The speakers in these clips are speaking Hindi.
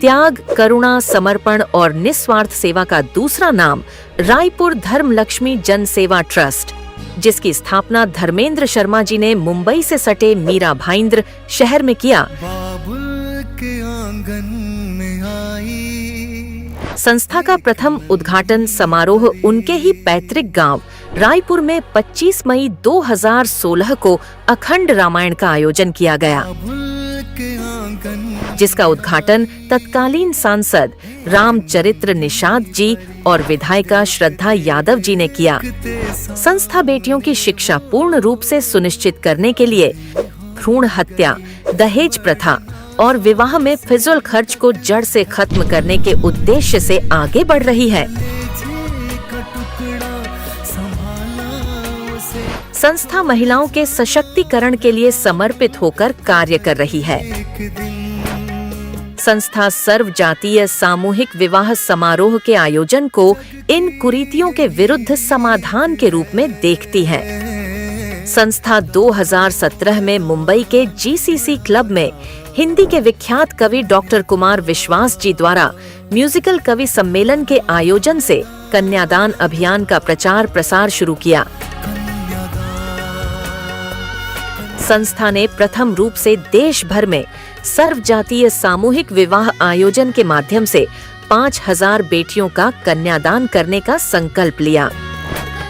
त्याग, करुणा, समर्पण और निस्वार्थ सेवा का दूसरा नाम रायपुर धर्मलक्ष्मी जन सेवा ट्रस्ट, जिसकी स्थापना धर्मेंद्र शर्मा जी ने मुंबई से सटे मीरा भाईंद्र शहर में किया। बाबुल के आंगन में आई। संस्था का प्रथम उद्घाटन समारोह उनके ही पैतृक गांव रायपुर में 25 मई 2016 को अखंड रामायण का आयोजन किया गया, जिसका उद्घाटन तत्कालीन सांसद रामचरित्र निषाद जी और विधायिका श्रद्धा यादव जी ने किया। संस्था बेटियों की शिक्षा पूर्ण रूप से सुनिश्चित करने के लिए भ्रूण हत्या, दहेज प्रथा और विवाह में फिजूल खर्च को जड़ से खत्म करने के उद्देश्य से आगे बढ़ रही है। संस्था महिलाओं के सशक्तिकरण के लिए समर्पित होकर कार्य कर रही है। संस्था सर्व जातीय सामूहिक विवाह समारोह के आयोजन को इन कुरीतियों के विरुद्ध समाधान के रूप में देखती है। संस्था 2017 में मुंबई के GCC क्लब में हिंदी के विख्यात कवि डॉक्टर कुमार विश्वास जी द्वारा म्यूजिकल कवि सम्मेलन के आयोजन से कन्यादान अभियान का प्रचार प्रसार शुरू किया। संस्था ने प्रथम रूप से देश भर में सर्व जातीय सामूहिक विवाह आयोजन के माध्यम से 5000 बेटियों का कन्यादान करने का संकल्प लिया।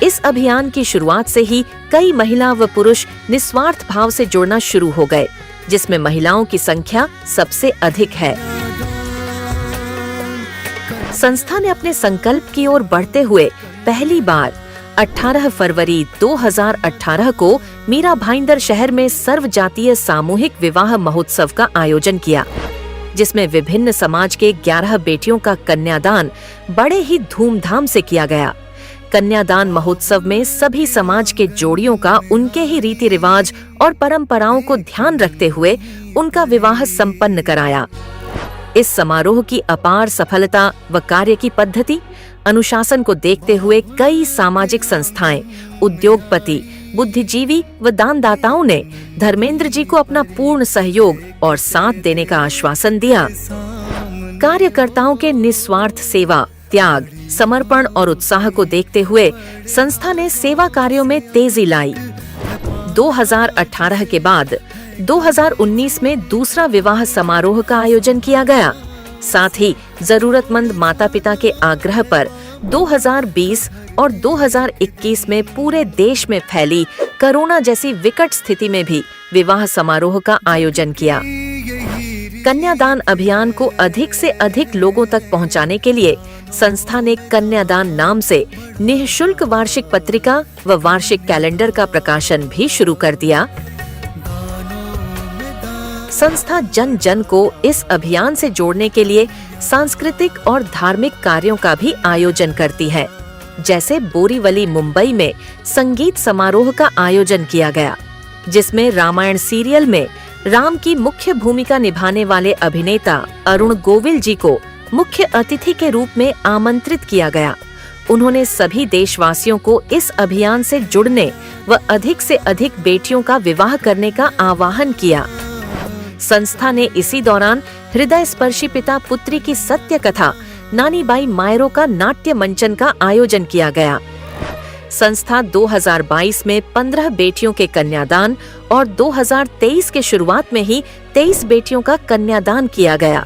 इस अभियान की शुरुआत से ही कई महिला व पुरुष निस्वार्थ भाव से जुड़ना शुरू हो गए, जिसमें महिलाओं की संख्या सबसे अधिक है। संस्था ने अपने संकल्प की ओर बढ़ते हुए पहली बार 18 फरवरी 2018 को मीरा भाईंदर शहर में सर्व जातीय सामूहिक विवाह महोत्सव का आयोजन किया, जिसमें विभिन्न समाज के 11 बेटियों का कन्यादान बड़े ही धूमधाम से किया गया। कन्यादान महोत्सव में सभी समाज के जोड़ियों का उनके ही रीति रिवाज और परंपराओं को ध्यान रखते हुए उनका विवाह संपन्न कराया। इस समारोह की अपार सफलता व कार्य की पद्धति, अनुशासन को देखते हुए कई सामाजिक संस्थाएं, उद्योगपति, बुद्धिजीवी व दानदाताओं ने धर्मेंद्र जी को अपना पूर्ण सहयोग और साथ देने का आश्वासन दिया। कार्यकर्ताओं के निस्वार्थ सेवा, त्याग, समर्पण और उत्साह को देखते हुए संस्था ने सेवा कार्यों में तेजी लाई। 2018 के बाद 2019 में दूसरा विवाह समारोह का आयोजन किया गया। साथ ही जरूरतमंद माता पिता के आग्रह पर 2020 और 2021 में पूरे देश में फैली कोरोना जैसी विकट स्थिति में भी विवाह समारोह का आयोजन किया। कन्यादान अभियान को अधिक से अधिक लोगों तक पहुंचाने के लिए संस्था ने कन्यादान नाम से निःशुल्क वार्षिक पत्रिका व वार्षिक कैलेंडर का प्रकाशन भी शुरू कर दिया। संस्था जन जन को इस अभियान से जोड़ने के लिए सांस्कृतिक और धार्मिक कार्यों का भी आयोजन करती है। जैसे बोरीवली मुंबई में संगीत समारोह का आयोजन किया गया, जिसमें रामायण सीरियल में राम की मुख्य भूमिका निभाने वाले अभिनेता अरुण गोविल जी को मुख्य अतिथि के रूप में आमंत्रित किया गया। उन्होंने सभी देशवासियों को इस अभियान से जुड़ने व अधिक से अधिक बेटियों का विवाह करने का आह्वान किया। संस्था ने इसी दौरान हृदय स्पर्शी पिता पुत्री की सत्य कथा नानी बाई मायरो का नाट्य मंचन का आयोजन किया गया। संस्था 2022 में 15 बेटियों के कन्यादान और 2023 के शुरुआत में ही 23 बेटियों का कन्यादान किया गया।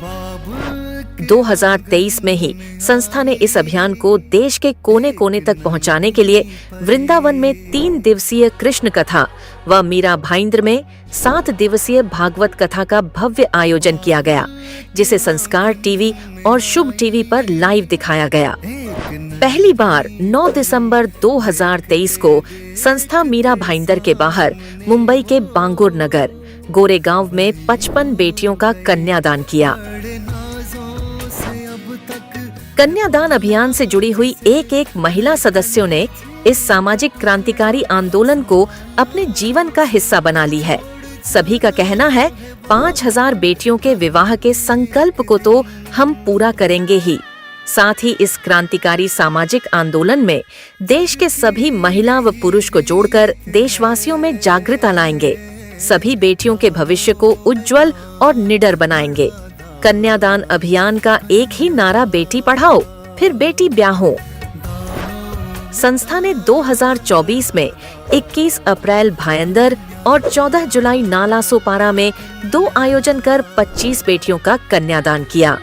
2023 में ही संस्था ने इस अभियान को देश के कोने कोने तक पहुंचाने के लिए वृंदावन में 3 दिवसीय कृष्ण कथा व मीरा भाईंद्र में 7 दिवसीय भागवत कथा का भव्य आयोजन किया गया, जिसे संस्कार टीवी और शुभ टीवी पर लाइव दिखाया गया। पहली बार 9 दिसंबर 2023 को संस्था मीरा भाईंदर के बाहर मुंबई के बांगुर नगर गोरेगांव में 55 बेटियों का कन्यादान किया। कन्यादान अभियान से जुड़ी हुई एक महिला सदस्यों ने इस सामाजिक क्रांतिकारी आंदोलन को अपने जीवन का हिस्सा बना ली है। सभी का कहना है 5000 बेटियों के विवाह के संकल्प को तो हम पूरा करेंगे ही। साथ ही इस क्रांतिकारी सामाजिक आंदोलन में देश के सभी महिला व पुरुष को जोड़कर देशवासियों में जागरूकता लाएंगे। सभी बेटियों के भविष्य को उज्जवल और निडर बनाएंगे। कन्यादान अभियान का एक ही नारा बेटी पढ़ाओ फिर बेटी ब्याहो। संस्था ने 2024 में 21 अप्रैल भायंदर और 14 जुलाई नाला सोपारा में 2 आयोजन कर 25 बेटियों का कन्यादान किया।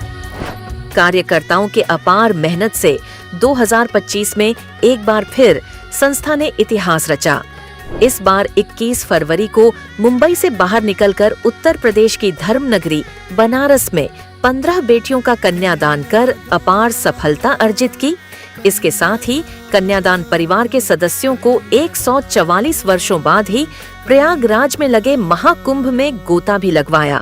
कार्यकर्ताओं के अपार मेहनत से 2025 में एक बार फिर संस्था ने इतिहास रचा। इस बार 21 फरवरी को मुंबई से बाहर निकलकर उत्तर प्रदेश की धर्म नगरी बनारस में 15 बेटियों का कन्यादान कर अपार सफलता अर्जित की। इसके साथ ही कन्यादान परिवार के सदस्यों को 144 वर्षों बाद ही प्रयागराज में लगे महाकुंभ में गोता भी लगवाया।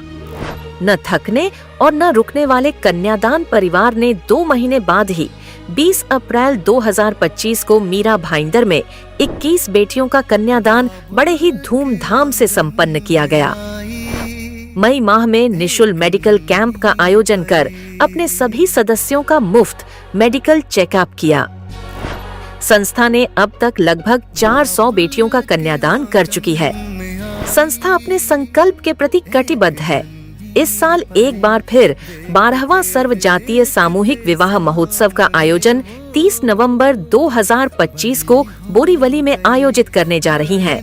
न थकने और न रुकने वाले कन्यादान परिवार ने 2 महीने बाद ही 20 अप्रैल 2025 को मीरा भाईंदर में 21 बेटियों का कन्यादान बड़े ही धूमधाम से संपन्न किया गया। मई माह में निशुल्क मेडिकल कैंप का आयोजन कर अपने सभी सदस्यों का मुफ्त मेडिकल चेकअप किया। संस्था ने अब तक लगभग 400 बेटियों का कन्यादान कर चुकी है। संस्था अपने संकल्प के प्रति कटिबद्ध है। इस साल एक बार फिर 12वां सर्व जातीय सामूहिक विवाह महोत्सव का आयोजन 30 नवंबर 2025 को बोरीवली में आयोजित करने जा रही है।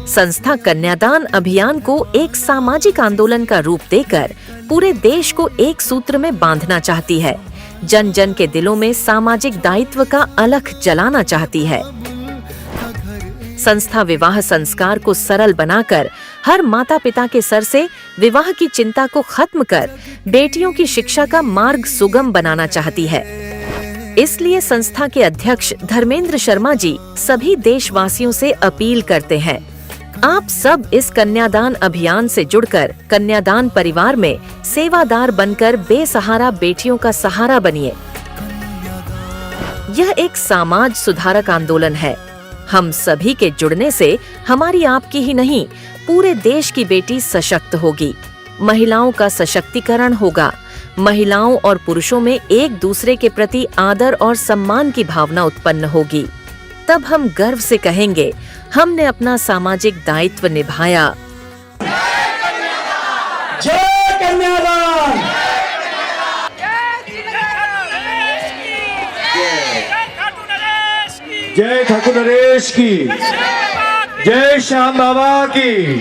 संस्था कन्यादान अभियान को एक सामाजिक आंदोलन का रूप देकर पूरे देश को एक सूत्र में बांधना चाहती है। जन जन के दिलों में सामाजिक दायित्व का अलख जलाना चाहती है। संस्था विवाह संस्कार को सरल बनाकर हर माता पिता के सर से विवाह की चिंता को खत्म कर बेटियों की शिक्षा का मार्ग सुगम बनाना चाहती है। इसलिए संस्था के अध्यक्ष धर्मेंद्र शर्मा जी सभी देशवासियों से अपील करते हैं, आप सब इस कन्यादान अभियान से जुड़कर कन्यादान परिवार में सेवादार बनकर बेसहारा बेटियों का सहारा बनिए। यह एक समाज सुधारक आंदोलन है। हम सभी के जुड़ने से हमारी आपकी ही नहीं पूरे देश की बेटी सशक्त होगी। महिलाओं का सशक्तिकरण होगा। महिलाओं और पुरुषों में एक दूसरे के प्रति आदर और सम्मान की भावना उत्पन्न होगी। तब हम गर्व से कहेंगे, हमने अपना सामाजिक दायित्व निभाया। जय कन्यादान। जय ठाकुर नरेश की, जय श्याम बाबा की।